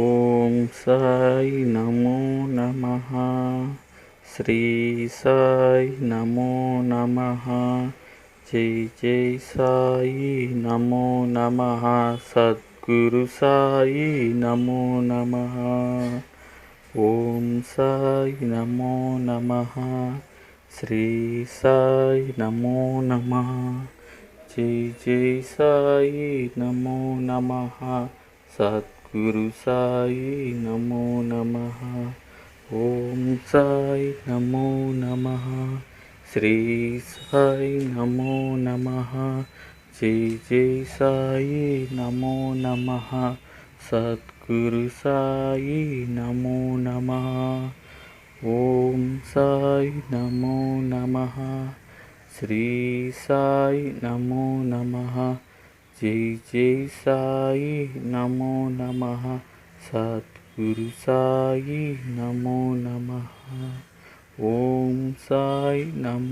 ఓం సాయి నమో నమః. శ్రీ సాయి నమో నమః. జై జై సాయి నమో నమః. సద్గురు సాయి నమో నమః. ఓం సాయి నమో నమః. శ్రీ సాయి నమో నమః. జై జై సాయి నమో నమః. సద్గురు సాయి నమో నమః. ఓం సాయి నమో నమః. శ్రీ సాయి నమో నమః. జై జై సాయి నమో నమః. సద్గురు సాయి నమో నమః. ఓం సాయి నమో నమః. శ్రీ సాయి నమో నమః. జై జై సాయి నమో నమః. సద్గురు సాయి నమో నమః. ఓం సాయి నమో